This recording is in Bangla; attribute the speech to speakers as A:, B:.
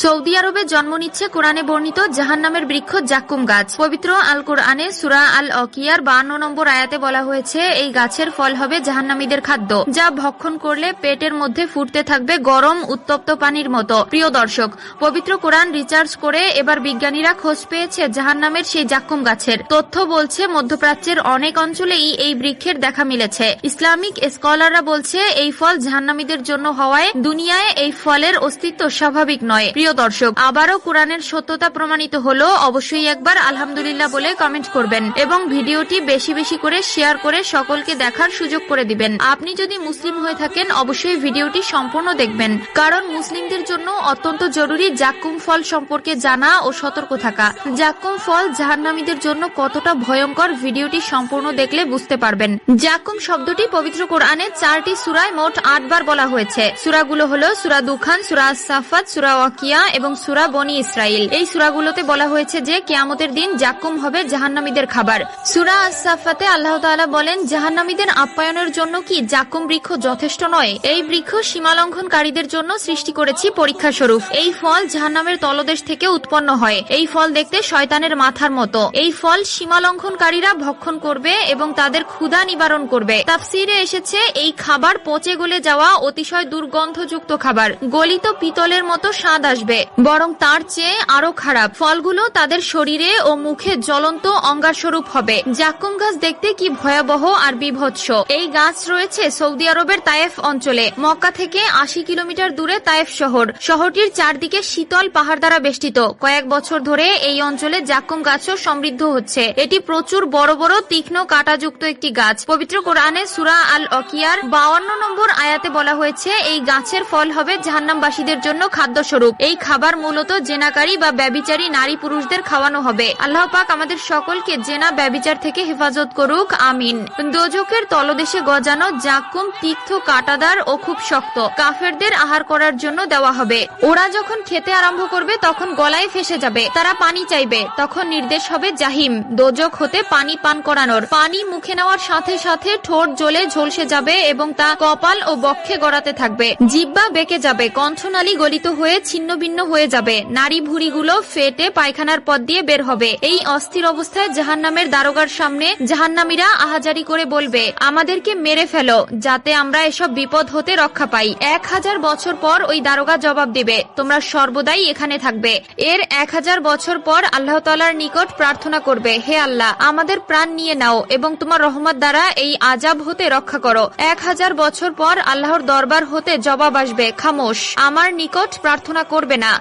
A: সৌদি আরবে জন্ম নিচ্ছে কোরআনে বর্ণিত জাহান্নামের বৃক্ষ জাক্কুম গাছ। পবিত্র আল কোরআনে সূরা আল অকিয়ার 52 নম্বর আয়াতে বলা হয়েছে, এই গাছের ফল হবে জাহান্নামীদের খাদ্য, যা ভক্ষণ করলে পেটের মধ্যে ফুটতে থাকবে গরম উত্তপ্ত পানির মতো। প্রিয় দর্শক, পবিত্র কোরআন রিসার্চ করে এবার বিজ্ঞানীরা খোঁজ পেয়েছে জাহান্নামের সেই জাক্কুম গাছের। তথ্য বলছে মধ্যপ্রাচ্যের অনেক অঞ্চলেই এই বৃক্ষের দেখা মিলেছে। ইসলামিক স্কলাররা বলছে এই ফল জাহান্নামীদের জন্য হওয়ায় দুনিয়ায় এই ফলের অস্তিত্ব স্বাভাবিক নয়। প্রিয় দর্শক, আবারও কোরআনের সত্যতা প্রমাণিত হলো। অবশ্যই একবার আলহামদুলিল্লাহ বলে কমেন্ট করবেন এবং ভিডিওটি বেশি বেশি করে শেয়ার করে সকলকে দেখার সুযোগ করে দিবেন। আপনি যদি মুসলিম হয়ে থাকেন অবশ্যই ভিডিওটি সম্পূর্ণ দেখবেন, কারণ মুসলিমদের জন্য অত্যন্ত জরুরি জাক্কুম ফল সম্পর্কে জানা ও সতর্ক থাকা। জাক্কুম ফল জাহান্নামীদের জন্য কতটা ভয়ঙ্কর ভিডিওটি সম্পূর্ণ দেখলে বুঝতে পারবেন। জাক্কুম শব্দটি পবিত্র কোরআনে 4টি সূরায় মোট 8 বার বলা হয়েছে। সূরাগুলো হলো সূরা দুখান, সূরা আস-সাফাত, সূরা ওয়াকিয়া এবং সূরা বনী ইসরাইল। এই সূরাগুলোতে বলা হয়েছে যে কিয়ামতের দিন জাক্কুম হবে জাহান্নামীদের খাবার। সূরা আস-সাফাতে আল্লাহ তাআলা বলেন, জাহান্নামীদের আপ্যায়নের জন্য কি জাক্কুম বৃক্ষ যথেষ্ট নয়? এই বৃক্ষ সীমালঙ্ঘনকারীদের জন্য সৃষ্টি করেছি পরীক্ষা স্বরূপ। এই ফল জাহান্নামের তলদেশ থেকে উৎপন্ন হয়। এই ফল দেখতে শয়তানের মাথার মতো। এই ফল সীমালঙ্ঘনকারীরা ভক্ষণ করবে এবং তাদের ক্ষুধা নিবারণ করবে। তাফসীরে এসেছে, এই খাবার পচে গলে যাওয়া অতিশয় দুর্গন্ধযুক্ত খাবার। গলিত পিতলের মতো স্বাদ আসবে, বরং তার চেয়ে আরো খারাপ। ফলগুলো তাদের শরীরে ও মুখে জ্বলন্ত অঙ্গার স্বরূপ হবে। জাক্কুম গাছ দেখতে কি ভয়াবহ আর বিভৎস। এই গাছ রয়েছে সৌদি আরবের তায়েফ অঞ্চলে। মক্কা থেকে 80 কিলোমিটার দূরে তায়েফ শহর। শহরটির চারদিকে শীতল পাহাড় দ্বারা বেষ্টিত। কয়েক বছর ধরে এই অঞ্চলে জাক্কুম গাছও সমৃদ্ধ হচ্ছে। এটি প্রচুর বড় বড় তীক্ষ্ণ কাঁটাযুক্ত একটি গাছ। পবিত্র কোরআনে সূরা আল অকিয়ার 52 নম্বর আয়াতে বলা হয়েছে, এই গাছের ফল হবে জাহান্নামবাসীদের জন্য খাদ্য স্বরূপ। এই খাবার মূলত জেনাকারী বা ব্যভিচারী নারী পুরুষদের খাওয়ানো হবে। আল্লাহ পাক আমাদের সকলকে জেনা ব্যভিচার থেকে হেফাজত করুক, আমিন। দোজখের তলদেশে গজানো জাক্কুম তিক্ত কাঁটাদার ও খুব শক্ত। কাফেরদের আহার করার জন্য দেওয়া হবে। ওরা যখন খেতে আরম্ভ করবে তখন গলায় ফেসে যাবে। তারা পানি চাইবে, তখন নির্দেশ হবে জাহিম, দোজখ হতে পানি পান করানোর। পানি মুখে নেওয়ার সাথে সাথে ঠোঁট জ্বলে ঝলসে যাবে এবং তা কপাল ও বক্ষে গড়াতে থাকবে। জিহ্বা বেঁকে যাবে, কণ্ঠনালী গলিত হয়ে ছিন্ন ভিন্ন হয়ে যাবে। নারী ভুঁড়িগুলো ফেটে পায়খানার পথ দিয়ে বের হবে। এই অস্থির অবস্থায় জাহান্নামের দারোগার সামনে জাহান্নামীরা আহাজারি করে বলবে, আমাদেরকে মেরে ফেলো যাতে আমরা এসব বিপদ হতে রক্ষা পাই। 1000 বছর পর ওই দারোগা জবাব দেবে, তোমরা সর্বদাই এখানে থাকবে। এর 1000 বছর পর আল্লাহ তাআলার নিকট প্রার্থনা করবে, হে আল্লাহ, আমাদের প্রাণ নিয়ে নাও এবং তোমার রহমত দ্বারা এই আযাব হতে রক্ষা করো। 1000 বছর পর আল্লাহর দরবার হতে জবাব আসবে, খামোশ, আমার নিকট প্রার্থনা করবে না।